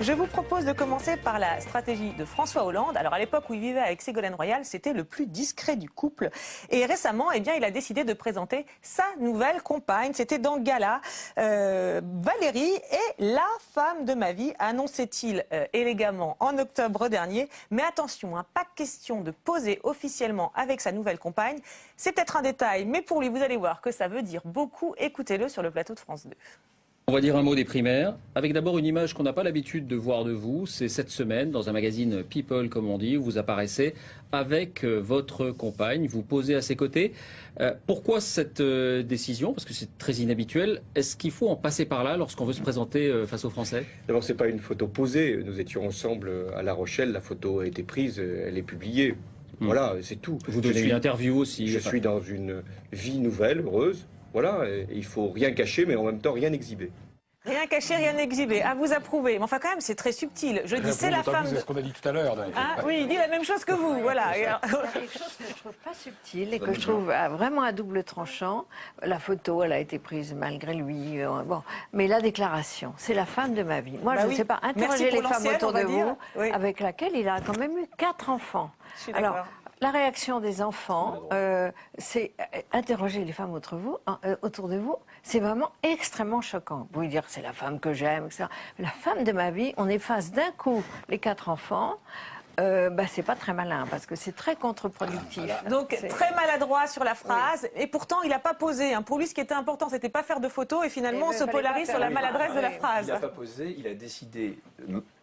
Je vous propose de commencer par la stratégie de François Hollande. Alors à l'époque où il vivait avec Ségolène Royal, c'était le plus discret du couple. Et récemment, eh bien, il a décidé de présenter sa nouvelle compagne. C'était dans Gala. Valérie est la femme de ma vie, annonçait-il élégamment en octobre dernier. Mais attention, hein, pas question de poser officiellement avec sa nouvelle compagne. C'est peut-être un détail, mais pour lui, vous allez voir que ça veut dire beaucoup. Écoutez-le sur le plateau de France 2. On va dire un mot des primaires, avec d'abord une image qu'on n'a pas l'habitude de voir de vous. C'est cette semaine, dans un magazine People, comme on dit, où vous apparaissez avec votre compagne, vous posez à ses côtés. Pourquoi cette décision? Parce que c'est très inhabituel. Est-ce qu'il faut en passer par là lorsqu'on veut se présenter face aux Français? D'abord, c'est pas une photo posée. Nous étions ensemble à La Rochelle. La photo a été prise, elle est publiée. Voilà, c'est tout. Vous donnez une interview aussi. Je suis dans une vie nouvelle, heureuse. Voilà, il ne faut rien cacher, mais en même temps rien exhiber. Rien caché, rien exhibé. À vous approuver. Mais enfin, quand même, c'est très subtil. Je dis, c'est la femme. C'est ce qu'on a dit tout à l'heure. Ah, oui, il dit la même chose que vous. Voilà. Il y a quelque chose que je trouve pas subtil et que je trouve vraiment à double tranchant. La photo, elle a été prise malgré lui. Bon, mais la déclaration, c'est la femme de ma vie. Moi, je ne sais pas interroger les femmes autour de vous, avec laquelle il a quand même eu 4 enfants. Je suis d'accord. La réaction des enfants, c'est interroger les femmes autour de vous, c'est vraiment extrêmement choquant. Vous dire c'est la femme que j'aime, etc. La femme de ma vie, on efface d'un coup les 4 enfants. C'est pas très malin parce que c'est très contre-productif. Donc très maladroit sur la phrase et pourtant il n'a pas posé. Pour lui ce qui était important c'était pas faire de photos et finalement on se polarise sur la maladresse de la phrase. Il n'a pas posé, il a décidé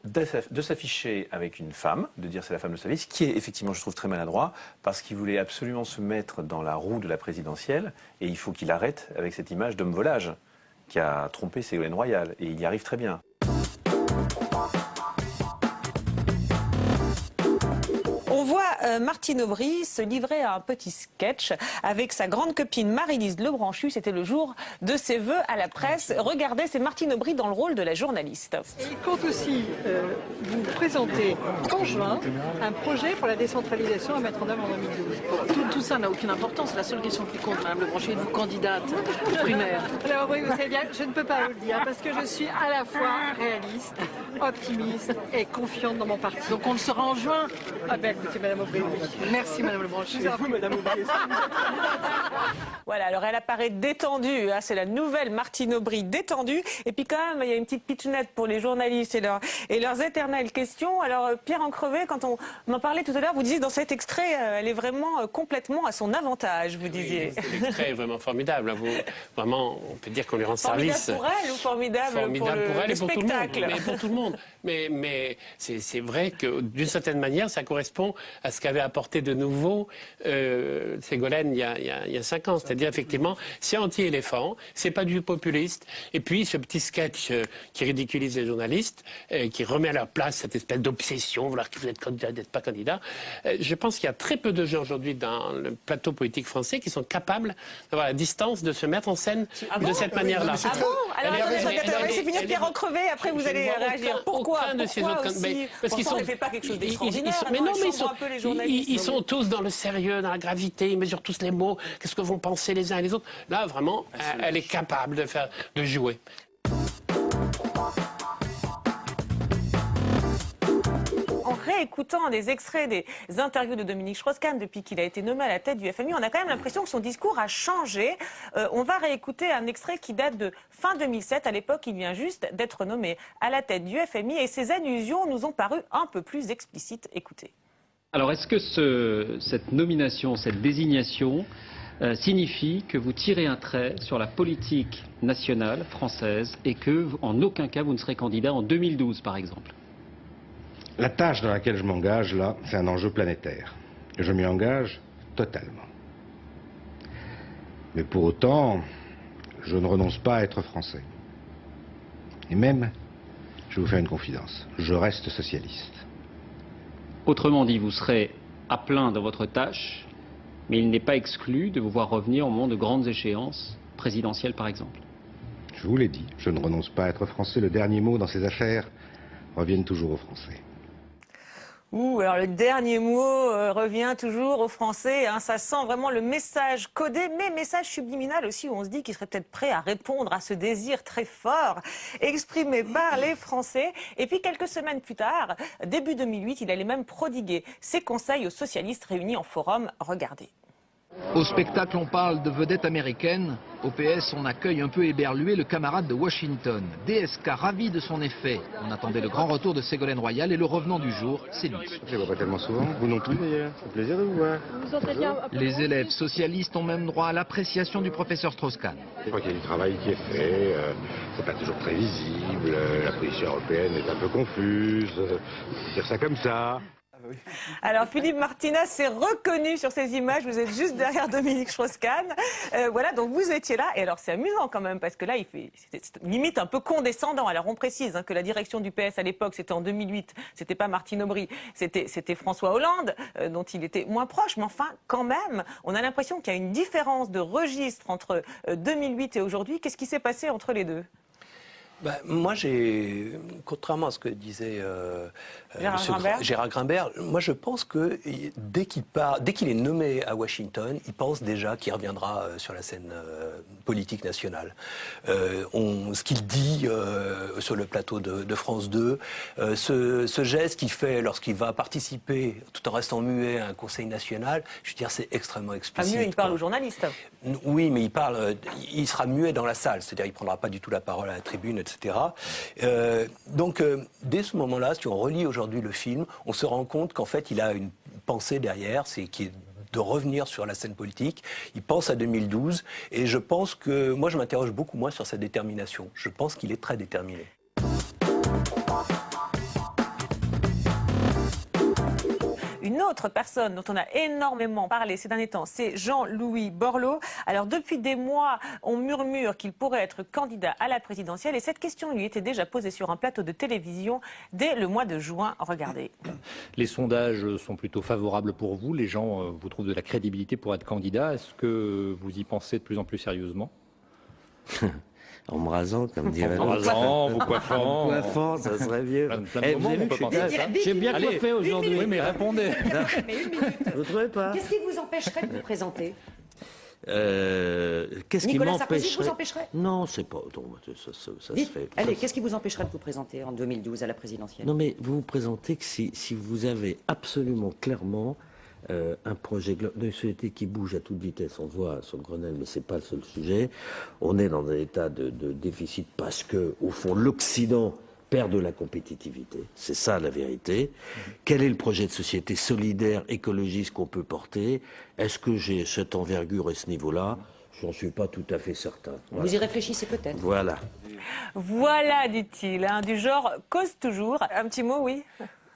de s'afficher avec une femme, de dire c'est la femme de sa vie, ce qui est effectivement je trouve très maladroit parce qu'il voulait absolument se mettre dans la roue de la présidentielle et il faut qu'il arrête avec cette image d'homme volage qui a trompé Ségolène Royal et il y arrive très bien. On voit Martine Aubry se livrer à un petit sketch avec sa grande copine Marie-Lise Lebranchu. C'était le jour de ses vœux à la presse. Regardez, c'est Martine Aubry dans le rôle de la journaliste. Et il compte aussi vous présenter en juin un projet pour la décentralisation à mettre en œuvre en 2012. Tout ça n'a aucune importance. La seule question qui compte, Mme Lebranchu, êtes-vous candidate aux primaires? Alors oui, vous savez bien, je ne peux pas vous le dire parce que je suis à la fois réaliste, optimiste et confiante dans mon parti. Donc on le saura en juin. Ah ben écoutez, Madame Aubry, oui. Merci Madame Lebranchu. C'est vous, Madame Aubry. Voilà, alors elle apparaît détendue, hein, c'est la nouvelle Martine Aubry détendue. Et puis quand même, il y a une petite pitchounette pour les journalistes et leurs éternelles questions. Alors Pierre Encrevé, quand on en parlait tout à l'heure, vous disiez dans cet extrait, elle est vraiment complètement à son avantage, vous disiez. Oui, cet extrait est vraiment formidable. Vraiment, on peut dire qu'on lui rend service. Formidable pour elle ou formidable pour elle et le pour spectacle? tout le monde, mais pour tout le monde. Mais c'est vrai que d'une certaine manière, ça correspond à ce qu'avait apporté de nouveau Ségolène il y a 5 ans. C'est-à-dire, effectivement, c'est anti-éléphant, c'est pas du populiste. Et puis, ce petit sketch qui ridiculise les journalistes, qui remet à leur place cette espèce d'obsession, vouloir que vous êtes candidat, d'être pas candidat. Je pense qu'il y a très peu de gens aujourd'hui dans le plateau politique français qui sont capables d'avoir la distance de se mettre en scène de cette manière-là. Ah bon? Alors attendez, c'est fini Pierre Encrevé, après vous allez réagir. Pourquoi aussi? Parce qu'ils ne fait pas quelque chose d'extraordinaire. Mais non, mais ils sont tous dans le sérieux, dans la gravité, ils mesurent tous les mots, qu'est-ce que vont penser les uns et les autres. Là, vraiment, elle est capable de jouer. En réécoutant des extraits des interviews de Dominique Strauss-Kahn depuis qu'il a été nommé à la tête du FMI, on a quand même l'impression que son discours a changé. On va réécouter un extrait qui date de fin 2007. À l'époque, il vient juste d'être nommé à la tête du FMI et ses allusions nous ont paru un peu plus explicites. Écoutez. Alors est-ce que cette nomination, cette désignation signifie que vous tirez un trait sur la politique nationale française et que, en aucun cas, vous ne serez candidat en 2012, par exemple? La tâche dans laquelle je m'engage, là, c'est un enjeu planétaire. Et je m'y engage totalement. Mais pour autant, je ne renonce pas à être français. Et même, je vais vous faire une confidence, je reste socialiste. Autrement dit, vous serez à plein dans votre tâche, mais il n'est pas exclu de vous voir revenir au moment de grandes échéances présidentielles, par exemple. Je vous l'ai dit, je ne renonce pas à être français. Le dernier mot dans ces affaires revient toujours aux Français. Alors le dernier mot revient toujours aux Français. Ça sent vraiment le message codé, mais message subliminal aussi, où on se dit qu'il serait peut-être prêt à répondre à ce désir très fort exprimé par les Français. Et puis quelques semaines plus tard, début 2008, il allait même prodiguer ses conseils aux socialistes réunis en forum. Regardez. Au spectacle, on parle de vedettes américaines. Au PS, on accueille un peu éberlué le camarade de Washington. DSK, ravi de son effet. On attendait le grand retour de Ségolène Royal et le revenant du jour, c'est lui. Je ne vois pas tellement souvent, vous non plus d'ailleurs. C'est plaisir de vous voir. Les élèves socialistes ont même droit à l'appréciation du professeur Strauss-Kahn. Je crois qu'il y a du travail qui est fait, c'est pas toujours très visible, la position européenne est un peu confuse, dire ça comme ça. Alors Philippe Martinez s'est reconnu sur ces images, vous êtes juste derrière Dominique Strauss-Kahn. Voilà, donc vous étiez là, et alors c'est amusant quand même, parce que là, c'est limite un peu condescendant. Alors on précise que la direction du PS à l'époque, c'était en 2008, c'était pas Martine Aubry, c'était François Hollande, dont il était moins proche, mais enfin, quand même, on a l'impression qu'il y a une différence de registre entre 2008 et aujourd'hui. Qu'est-ce qui s'est passé entre les deux ? Moi, contrairement à ce que disait Gérard Grimbert, moi je pense que dès qu'il est nommé à Washington, il pense déjà qu'il reviendra sur la scène politique nationale. Ce qu'il dit sur le plateau de France 2, ce geste qu'il fait lorsqu'il va participer, tout en restant muet à un conseil national, je veux dire, c'est extrêmement explicite. Muet, il parle aux journalistes. Oui, mais il sera muet dans la salle, c'est-à-dire il ne prendra pas du tout la parole à la tribune, etc. Donc, dès ce moment-là, si on relit aujourd'hui le film, on se rend compte qu'en fait, il a une pensée derrière, qui est de revenir sur la scène politique. Il pense à 2012, et je pense que, moi, je m'interroge beaucoup moins sur sa détermination. Je pense qu'il est très déterminé. Une autre personne dont on a énormément parlé ces derniers temps, c'est Jean-Louis Borloo. Alors depuis des mois, on murmure qu'il pourrait être candidat à la présidentielle, et cette question lui était déjà posée sur un plateau de télévision dès le mois de juin. Regardez. Les sondages sont plutôt favorables pour vous. Les gens vous trouvent de la crédibilité pour être candidat. Est-ce que vous y pensez de plus en plus sérieusement ? En me rasant, comme dirait En me rasant, vous coiffant. En me coiffant, ça serait mieux. Plein de moments, on peut penser à ça. J'ai bien coiffé aujourd'hui. Oui, mais répondez. Mais une minute. Vous ne trouvez pas? Qu'est-ce qui vous empêcherait de vous présenter? Qu'est-ce qui Nicolas Sarkozy m'empêcherait? vous empêcherait? Non, c'est pas. Ça se fait. Allez, qu'est-ce qui vous empêcherait de vous présenter en 2012 à la présidentielle? Non, mais vous vous présentez que si vous avez absolument clairement un projet de société qui bouge à toute vitesse. On le voit sur le Grenelle, mais c'est pas le seul sujet. On est dans un état de déficit parce que, au fond, l'Occident perd de la compétitivité. C'est ça la vérité. Quel est le projet de société solidaire, écologiste qu'on peut porter? Est-ce que j'ai cette envergure et ce niveau-là? J'en suis pas tout à fait certain. Voilà. Vous y réfléchissez peut-être. Voilà. Voilà, dit-il, du genre cause toujours. Un petit mot, oui.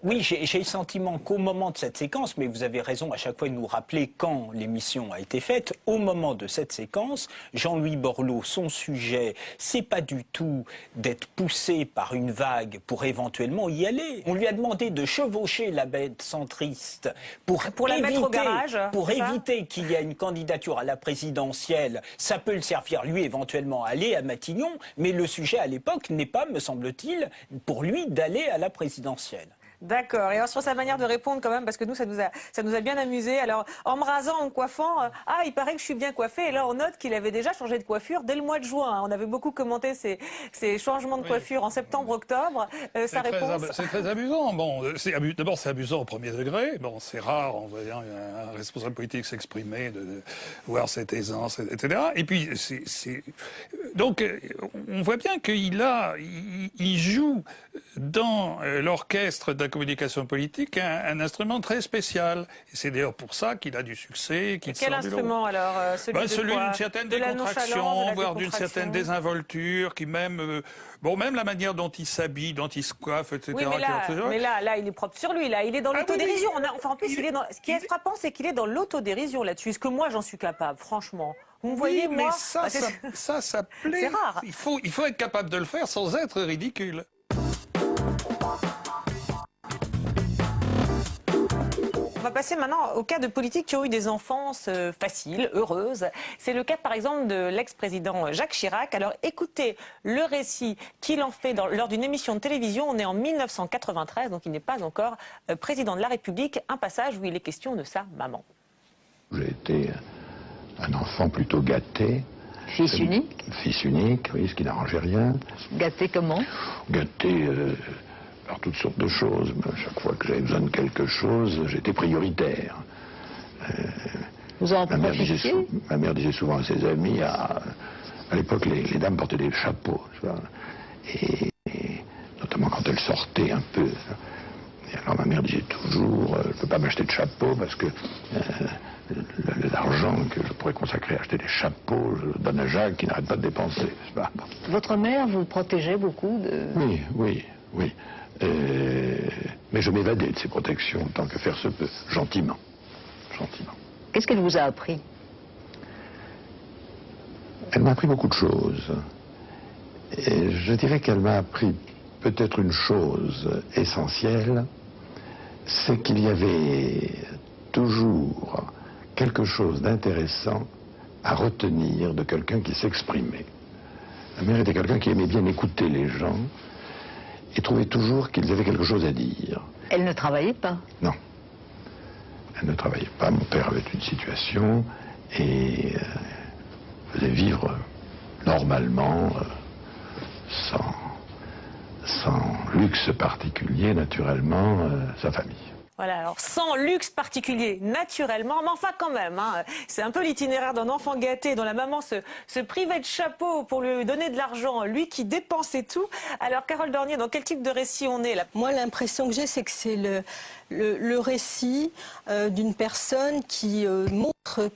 Oui, j'ai le sentiment qu'au moment de cette séquence, mais vous avez raison à chaque fois de nous rappeler quand l'émission a été faite, au moment de cette séquence, Jean-Louis Borloo, son sujet, c'est pas du tout d'être poussé par une vague pour éventuellement y aller. On lui a demandé de chevaucher la bête centriste pour la mettre au garage, pour éviter qu'il y ait une candidature à la présidentielle. Ça peut le servir, lui, éventuellement, à aller à Matignon, mais le sujet à l'époque n'est pas, me semble-t-il, pour lui d'aller à la présidentielle. D'accord. Et alors sur sa manière de répondre quand même, parce que nous, ça nous a bien amusé. Alors, en me rasant, en me coiffant, il paraît que je suis bien coiffée. Et là, on note qu'il avait déjà changé de coiffure dès le mois de juin. On avait beaucoup commenté ces changements de coiffure en septembre-octobre. Sa réponse... C'est très amusant. Bon, d'abord, c'est amusant au premier degré. Bon, c'est rare en voyant un responsable politique s'exprimer, de voir cette aisance, etc. Et puis, donc, on voit bien qu'il joue dans l'orchestre de la communication politique un instrument très spécial. Et c'est d'ailleurs pour ça qu'il a du succès. Quel instrument alors? Celui d'une certaine décontraction, voire d'une certaine désinvolture, qui même... même la manière dont il s'habille, dont il se coiffe, etc. Oui, mais là, il est propre sur lui. Là, il est dans l'autodérision. En plus, ce qui est frappant, c'est qu'il est dans l'autodérision là-dessus. Est-ce que moi, j'en suis capable, franchement? Vous me voyez, mais moi... ça plaît. C'est rare. Il faut être capable de le faire sans être ridicule. va passer maintenant au cas de politiques qui ont eu des enfances faciles, heureuses. C'est le cas par exemple de l'ex-président Jacques Chirac. Alors écoutez le récit qu'il en fait lors d'une émission de télévision. On est en 1993, donc il n'est pas encore président de la République. Un passage où il est question de sa maman. J'ai été un enfant plutôt gâté. Fils unique? Fils unique, oui, ce qui n'arrangeait rien. Gâté comment? Gâté par toutes sortes de choses. Chaque fois que j'avais besoin de quelque chose, j'étais prioritaire. Vous en profitiez? Ma mère disait souvent à ses amis, à l'époque, les dames portaient des chapeaux, tu vois, et notamment quand elles sortaient un peu. Et alors ma mère disait toujours, je ne peux pas m'acheter de chapeau parce que l'argent que je pourrais consacrer à acheter des chapeaux, je le donne à Jacques qui n'arrête pas de dépenser, n'est-ce pas? Votre mère vous protégeait beaucoup de... Oui. Mais je m'évadais de ces protections tant que faire se peut, gentiment. Qu'est-ce qu'elle vous a appris? Elle m'a appris beaucoup de choses. Et je dirais qu'elle m'a appris peut-être une chose essentielle, c'est qu'il y avait toujours quelque chose d'intéressant à retenir de quelqu'un qui s'exprimait. Ma mère était quelqu'un qui aimait bien écouter les gens et trouvait toujours qu'ils avaient quelque chose à dire. Elle ne travaillait pas? Non. Elle ne travaillait pas. Mon père avait une situation et faisait vivre normalement, sans luxe particulier, naturellement, sa famille. Voilà, alors sans luxe particulier, naturellement, mais enfin quand même, hein, c'est un peu l'itinéraire d'un enfant gâté dont la maman se privait de chapeau pour lui donner de l'argent, lui qui dépensait tout. Alors Carole Dornier, dans quel type de récit on est là? Moi, l'impression que j'ai, c'est que c'est le récit d'une personne qui montre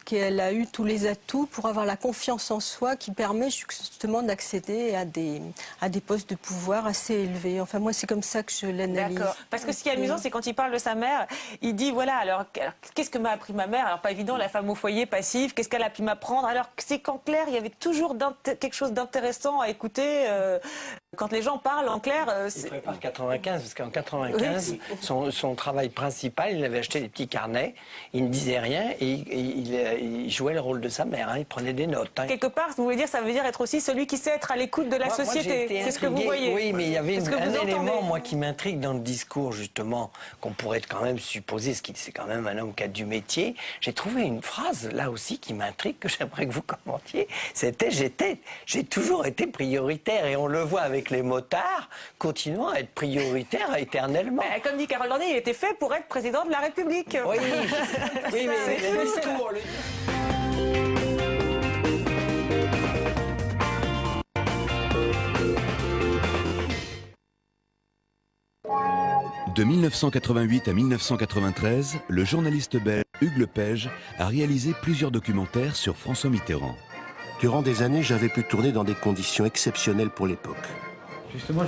qu'elle a eu tous les atouts pour avoir la confiance en soi qui permet justement d'accéder à des postes de pouvoir assez élevés. Enfin, moi, c'est comme ça que je l'analyse. D'accord. Parce que ce qui est amusant, c'est quand il parle de sa mère, il dit, voilà, alors qu'est-ce que m'a appris ma mère? Alors, pas évident, la femme au foyer, passive, qu'est-ce qu'elle a pu m'apprendre? Alors, c'est qu'en clair, il y avait toujours quelque chose d'intéressant à écouter. Quand les gens parlent, en clair... Il prépare 95, parce qu'en 95, son travail principal, il avait acheté des petits carnets, il ne disait rien et il jouait le rôle de sa mère, hein, il prenait des notes. Hein. Quelque part, vous voulez dire, ça veut dire être aussi celui qui sait être à l'écoute de la société. C'est ce que vous voyez. Oui, mais il y avait un élément, moi, qui m'intrigue dans le discours, justement, qu'on pourrait quand même supposer, ce qui c'est quand même un homme qui a du métier. J'ai trouvé une phrase, là aussi, qui m'intrigue, que j'aimerais que vous commentiez. C'était « J'ai toujours été prioritaire ». Et on le voit avec les motards, continuant à être prioritaire éternellement. Ben, comme dit Carole Dornier, il était fait pour être président de la République. Oui, oui, mais le discours... De 1988 à 1993, le journaliste belge Hugues Lepage a réalisé plusieurs documentaires sur François Mitterrand. Durant des années, j'avais pu tourner dans des conditions exceptionnelles pour l'époque. Justement,